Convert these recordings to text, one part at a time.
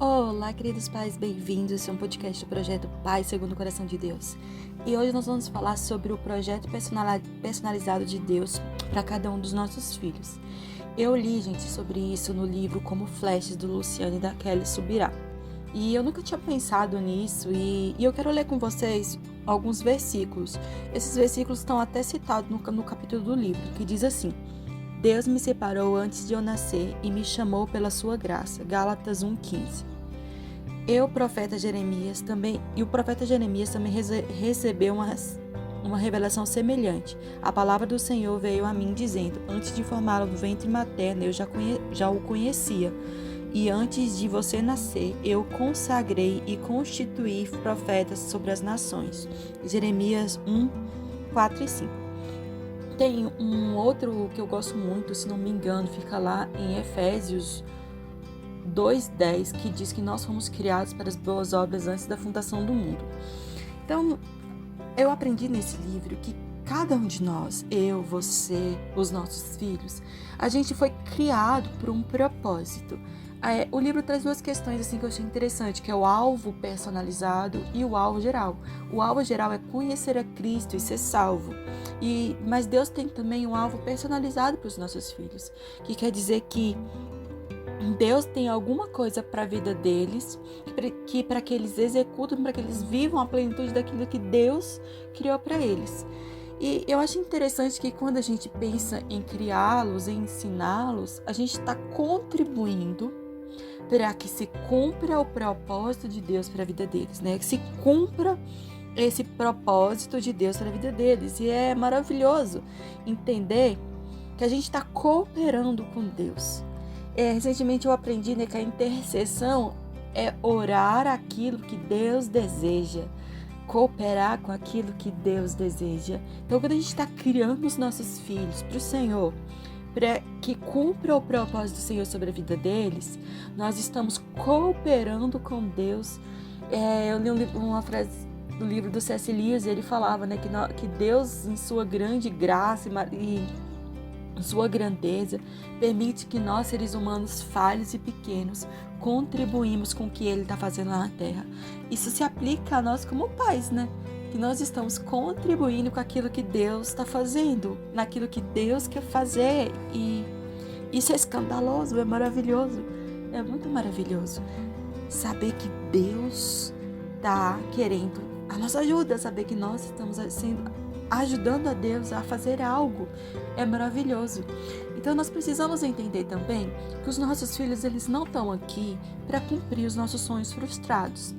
Olá, queridos pais, bem-vindos. Esse é um podcast do projeto Pai Segundo o Coração de Deus. E hoje nós vamos falar sobre o projeto personalizado de Deus para cada um dos nossos filhos. Eu li, gente, sobre isso no livro Como Flashes, do Luciano e da Kelly Subirá. E eu nunca tinha pensado nisso e eu quero ler com vocês alguns versículos. Esses versículos estão até citados no capítulo do livro, que diz assim: Deus me separou antes de eu nascer e me chamou pela sua graça. Gálatas 1,15. O profeta Jeremias também recebeu uma revelação semelhante. A palavra do Senhor veio a mim dizendo: antes de formá-lo no ventre materno, eu já o conhecia. E antes de você nascer, eu consagrei e constituí profetas sobre as nações. Jeremias 1:4 e 5. Tem um outro que eu gosto muito, se não me engano, fica lá em Efésios 2:10, que diz que nós fomos criados para as boas obras antes da fundação do mundo. Então, eu aprendi nesse livro que cada um de nós, eu, você, os nossos filhos, a gente foi criado por um propósito. O livro traz duas questões assim, que eu achei interessante, que é o alvo personalizado e o alvo geral. O alvo geral é conhecer a Cristo e ser salvo. Mas Deus tem também um alvo personalizado para os nossos filhos, que quer dizer que Deus tem alguma coisa para a vida deles, para que eles executem, para que eles vivam a plenitude daquilo que Deus criou para eles. E eu acho interessante que quando a gente pensa em criá-los, em ensiná-los, a gente está contribuindo para que se cumpra o propósito de Deus para a vida deles, né? Que se cumpra esse propósito de Deus para a vida deles. E é maravilhoso entender que a gente está cooperando com Deus. Recentemente eu aprendi, né, que a intercessão é orar aquilo que Deus deseja, cooperar com aquilo que Deus deseja. Então, quando a gente está criando os nossos filhos para o Senhor, para que cumpra o propósito do Senhor sobre a vida deles, nós estamos cooperando com Deus. Eu li uma frase do livro do C.S. Lewis, ele falava, né, que Deus, em sua grande graça e sua grandeza, permite que nós, seres humanos falhos e pequenos, contribuímos com o que Ele está fazendo lá na Terra. Isso se aplica a nós como pais, né? Que nós estamos contribuindo com aquilo que Deus está fazendo, naquilo que Deus quer fazer. E isso é escandaloso, é maravilhoso, é muito maravilhoso. Saber que Deus está querendo a nossa ajuda, saber que nós estamos ajudando a Deus a fazer algo, é maravilhoso. Então nós precisamos entender também que os nossos filhos, eles não estão aqui para cumprir os nossos sonhos frustrados.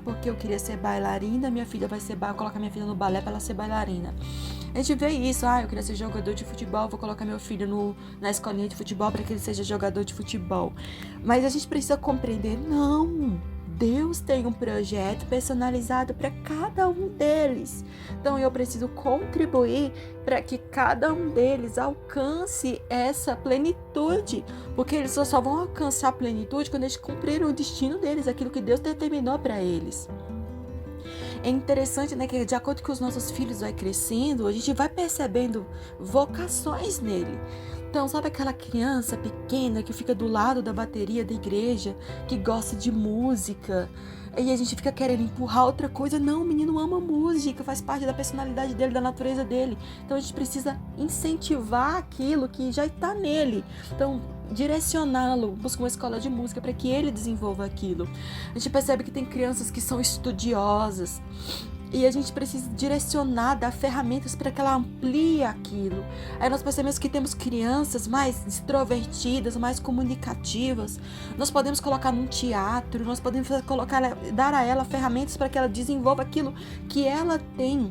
Porque eu queria ser bailarina, minha filha vai ser vou colocar minha filha no balé para ela ser bailarina. A gente vê isso, eu queria ser jogador de futebol, vou colocar meu filho na escolinha de futebol para que ele seja jogador de futebol. Mas a gente precisa compreender, não, Deus tem um projeto personalizado para cada um deles. Então eu preciso contribuir para que cada um deles alcance essa plenitude, porque eles só vão alcançar a plenitude quando eles cumprirem o destino deles, aquilo que Deus determinou para eles. É interessante, né, que de acordo com os nossos filhos vai crescendo, a gente vai percebendo vocações nele. Então, sabe aquela criança pequena que fica do lado da bateria da igreja, que gosta de música, e a gente fica querendo empurrar outra coisa? Não, o menino ama música, faz parte da personalidade dele, da natureza dele. Então, a gente precisa incentivar aquilo que já está nele. Então, direcioná-lo, buscar uma escola de música para que ele desenvolva aquilo. A gente percebe que tem crianças que são estudiosas, e a gente precisa direcionar, dar ferramentas para que ela amplie aquilo. Aí nós percebemos que temos crianças mais extrovertidas, mais comunicativas. Nós podemos colocar num teatro, nós podemos dar a ela ferramentas para que ela desenvolva aquilo que ela tem,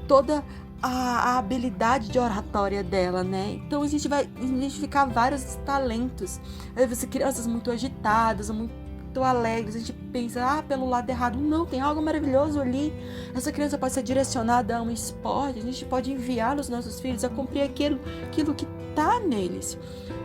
toda a habilidade de oratória dela, né? Então a gente vai identificar vários talentos. Às vezes crianças muito agitadas, muito alegres, a gente pensa, pelo lado errado. Não, tem algo maravilhoso ali. Essa criança pode ser direcionada a um esporte, a gente pode enviar os nossos filhos a cumprir aquilo que está neles.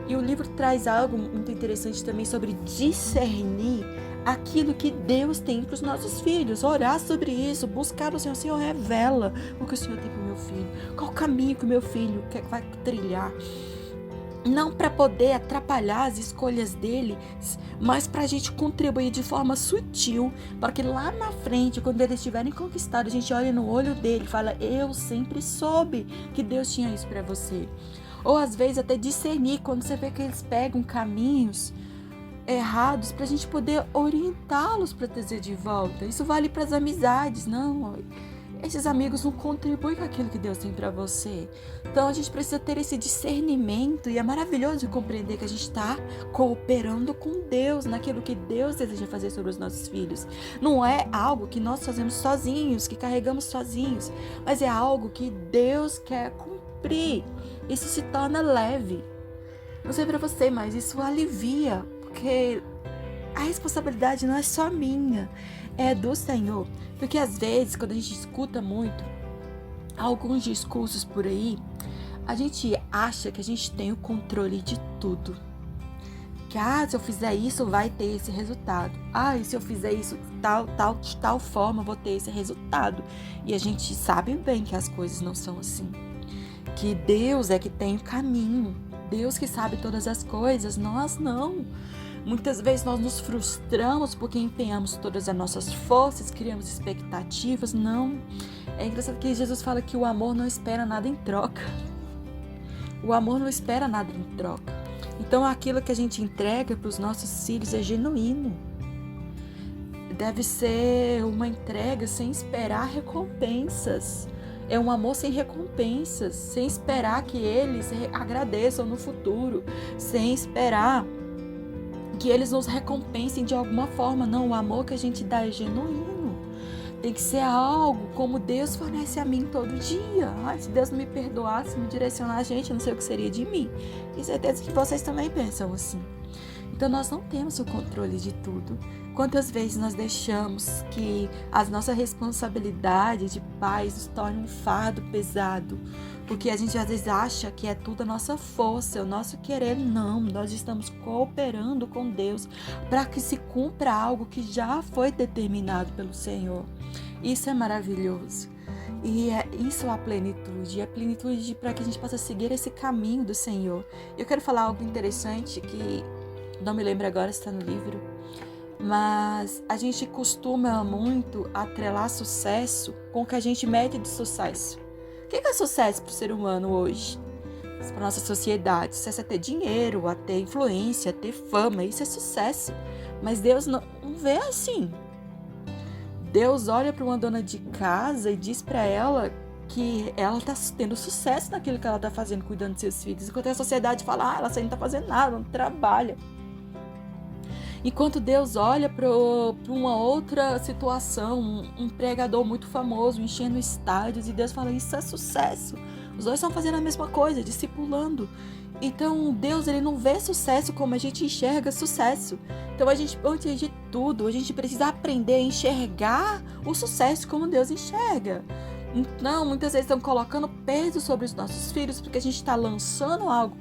E o livro traz algo muito interessante também sobre discernir aquilo que Deus tem para os nossos filhos, orar sobre isso, buscar o Senhor. Senhor, revela o que o Senhor tem para o meu filho, qual o caminho que o meu filho vai trilhar. não para poder atrapalhar as escolhas dele, mas para a gente contribuir de forma sutil, para que lá na frente, quando eles tiverem conquistado, a gente olhe no olho dele e fala: eu sempre soube que Deus tinha isso para você. Ou às vezes até discernir, quando você vê que eles pegam caminhos errados, para a gente poder orientá-los para trazer de volta. Isso vale para as amizades, não? Esses amigos não contribuem com aquilo que Deus tem para você. Então a gente precisa ter esse discernimento, e é maravilhoso compreender que a gente está cooperando com Deus naquilo que Deus deseja fazer sobre os nossos filhos. Não é algo que nós fazemos sozinhos, que carregamos sozinhos, mas é algo que Deus quer cumprir. Isso se torna leve. Não sei para você, mas isso alivia, porque a responsabilidade não é só minha, é do Senhor. Porque às vezes, quando a gente escuta muito alguns discursos por aí, a gente acha que a gente tem o controle de tudo. Que, se eu fizer isso, vai ter esse resultado. E se eu fizer isso de tal forma, vou ter esse resultado. E a gente sabe bem que as coisas não são assim. Que Deus é que tem o caminho. Deus que sabe todas as coisas, nós não. Muitas vezes nós nos frustramos porque empenhamos todas as nossas forças, criamos expectativas. Não. É engraçado que Jesus fala que o amor não espera nada em troca. O amor não espera nada em troca. Então aquilo que a gente entrega para os nossos filhos é genuíno. Deve ser uma entrega sem esperar recompensas. É um amor sem recompensas, sem esperar que eles agradeçam no futuro, sem esperar que eles nos recompensem de alguma forma. Não, o amor que a gente dá é genuíno. Tem que ser algo como Deus fornece a mim todo dia. Se Deus me perdoasse, me direcionar, gente, eu não sei o que seria de mim. E certeza que vocês também pensam assim. Então nós não temos o controle de tudo. Quantas vezes nós deixamos que a nossa responsabilidade de pais nos torne um fardo pesado? Porque a gente às vezes acha que é tudo a nossa força, é o nosso querer. Não, nós estamos cooperando com Deus para que se cumpra algo que já foi determinado pelo Senhor. Isso é maravilhoso. E isso é a plenitude para que a gente possa seguir esse caminho do Senhor. Eu quero falar algo interessante que não me lembro agora se está no livro, mas a gente costuma muito atrelar sucesso com o que a gente mede de sucesso. O que é sucesso para o ser humano hoje? Para a nossa sociedade, sucesso é ter dinheiro, a ter influência, a ter fama, isso é sucesso. Mas Deus não vê assim. Deus olha para uma dona de casa e diz para ela que ela está tendo sucesso naquilo que ela está fazendo, cuidando dos seus filhos, enquanto a sociedade fala, ela não está fazendo nada, não trabalha. Enquanto Deus olha para uma outra situação, um pregador muito famoso enchendo estádios, e Deus fala, isso é sucesso. Os dois estão fazendo a mesma coisa, discipulando. Então Deus, ele não vê sucesso como a gente enxerga sucesso. Então antes de tudo, a gente precisa aprender a enxergar o sucesso como Deus enxerga. Então, muitas vezes estão colocando peso sobre os nossos filhos porque a gente está lançando algo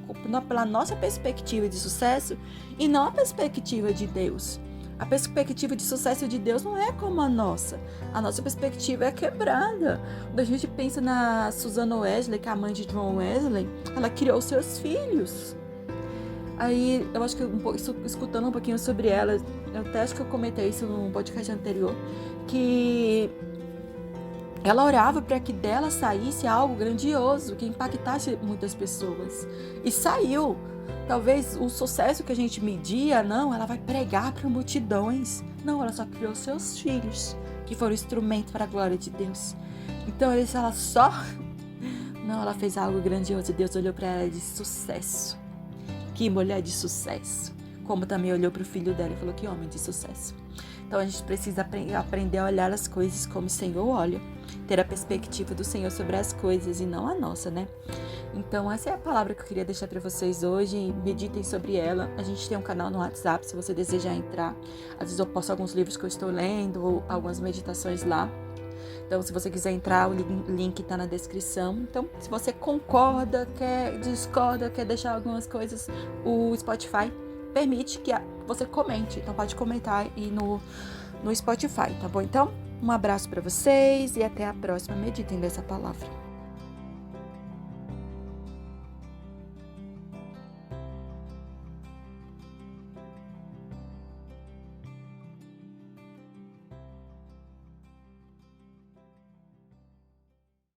pela nossa perspectiva de sucesso e não a perspectiva de Deus. A perspectiva de sucesso de Deus não é como a nossa. A nossa perspectiva é quebrada. Quando a gente pensa na Susanna Wesley, que é a mãe de John Wesley, ela criou seus filhos. Aí, eu acho que escutando um pouquinho sobre ela, eu até acho que eu comentei isso num podcast anterior, que ela orava para que dela saísse algo grandioso, que impactasse muitas pessoas. E saiu. Talvez o sucesso que a gente media, não, ela vai pregar para multidões. Não, ela só criou seus filhos, que foram instrumento para a glória de Deus. Então, ela só... Não, ela fez algo grandioso. Deus olhou para ela e disse, sucesso. Que mulher de sucesso. Como também olhou para o filho dela e falou, que homem de sucesso. Então, a gente precisa aprender a olhar as coisas como o Senhor olha. Ter a perspectiva do Senhor sobre as coisas e não a nossa, né? Então, essa é a palavra que eu queria deixar para vocês hoje. Meditem sobre ela. A gente tem um canal no WhatsApp, se você desejar entrar. Às vezes eu posto alguns livros que eu estou lendo ou algumas meditações lá. Então, se você quiser entrar, o link está na descrição. Então, se você concorda, discorda, quer deixar algumas coisas, o Spotify permite que você comente. Então, pode comentar aí no Spotify, tá bom? Então, um abraço para vocês e até a próxima. Meditem nessa palavra.